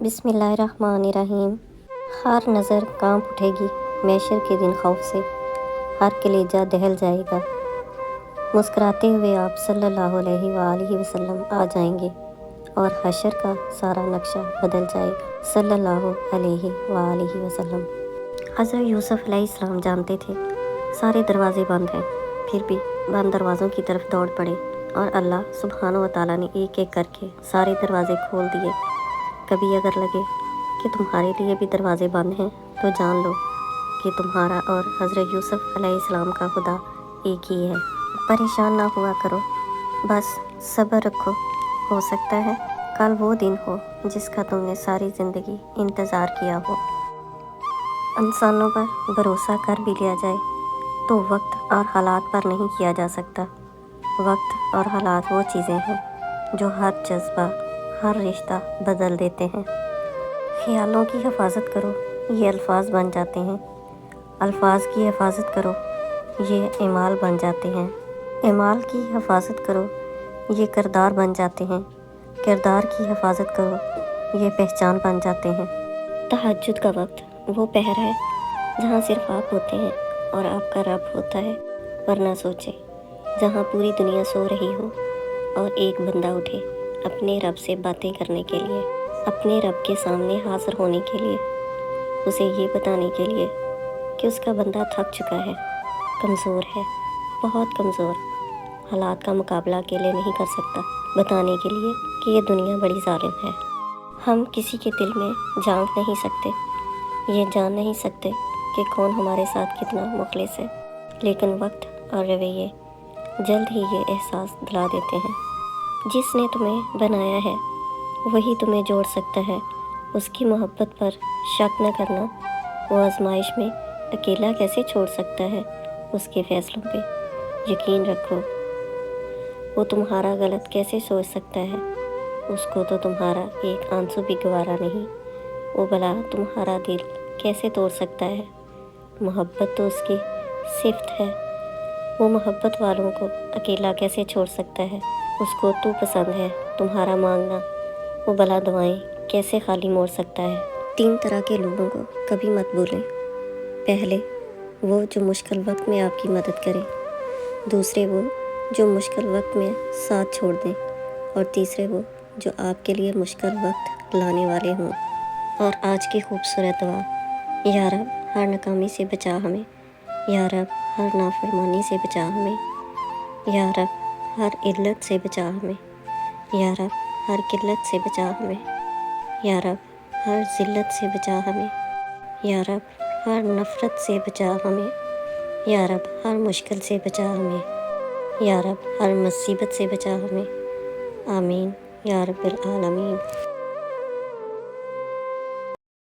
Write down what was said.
बिस्मिल्लाहिर्रहमानिर्रहीम। हर नज़र कांप उठेगी मैशर के दिन खौफ से, हर कलेजा दहल जाएगा। मुस्कुराते हुए आप सल्लल्लाहु अलैहि वसल्लम आ जाएंगे और हशर का सारा नक्शा बदल जाएगा। सल्लल्लाहु अलैहि वसल्लम। हज़रत यूसुफ अलैहिस्सलाम जानते थे सारे दरवाज़े बंद हैं, फिर भी बंद दरवाज़ों की तरफ दौड़ पड़े और अल्लाह सुब्हानो व तआला ने एक एक करके सारे दरवाज़े खोल दिए। कभी अगर लगे कि तुम्हारे लिए भी दरवाज़े बंद हैं तो जान लो कि तुम्हारा और हज़रत यूसुफ अलैहिस्सलाम का खुदा एक ही है। परेशान ना हुआ करो, बस सब्र रखो। हो सकता है कल वो दिन हो जिसका तुमने सारी ज़िंदगी इंतज़ार किया हो। इंसानों पर भरोसा कर भी लिया जाए तो वक्त और हालात पर नहीं किया जा सकता। वक्त और हालात वो चीज़ें हैं जो हर जज्बा, हर रिश्ता बदल देते हैं। ख़यालों की हिफाजत करो, ये अल्फाज बन जाते हैं। अल्फाज की हिफाजत करो, ये एमाल बन जाते हैं। एमाल की हिफाजत करो, ये किरदार बन जाते हैं। किरदार की हिफाजत करो, ये पहचान बन जाते हैं। तहज्जुद का वक्त वो पहर है जहाँ सिर्फ आप होते हैं और आपका रब होता है। वरना सोचे जहाँ पूरी दुनिया सो रही हो और एक बंदा उठे अपने रब से बातें करने के लिए, अपने रब के सामने हाज़िर होने के लिए, उसे ये बताने के लिए कि उसका बंदा थक चुका है, कमज़ोर है, बहुत कमज़ोर, हालात का मुकाबला अकेले नहीं कर सकता, बताने के लिए कि ये दुनिया बड़ी ज़ालिम है। हम किसी के दिल में झांक नहीं सकते, ये जान नहीं सकते कि कौन हमारे साथ कितना मुखलिस है, लेकिन वक्त और रवैये जल्द ही ये एहसास दिला देते हैं। जिसने तुम्हें बनाया है वही तुम्हें जोड़ सकता है। उसकी मोहब्बत पर शक न करना, वो आजमाइश में अकेला कैसे छोड़ सकता है। उसके फ़ैसलों पे यकीन रखो, वो तुम्हारा गलत कैसे सोच सकता है। उसको तो तुम्हारा एक आंसू भी गवारा नहीं, वो भला तुम्हारा दिल कैसे तोड़ सकता है। मोहब्बत तो उसकी सिफ्त है, वो मोहब्बत वालों को अकेला कैसे छोड़ सकता है। उसको तू पसंद है, तुम्हारा मांगना, वो भला दुआएं कैसे खाली मोड़ सकता है। 3 तरह के लोगों को कभी मत भूलें। पहले वो जो मुश्किल वक्त में आपकी मदद करें, दूसरे वो जो मुश्किल वक्त में साथ छोड़ दें, और तीसरे वो जो आपके लिए मुश्किल वक्त लाने वाले हों। और आज की खूबसूरत दुआ, या रब हर नाकामी से बचा हमें, या रब हर नाफरमानी से बचा हमें, या रब हर इल्लत से बचा हमें, या रब हर किल्लत से बचा हमें, या रब हर ज़िल्लत से बचा हमें, या रब हर नफ़रत से बचा हमें, या रब हर मुश्किल से बचा हमें, या रब हर मुसीबत से बचा हमें। आमीन या रब्बिल आलमीन।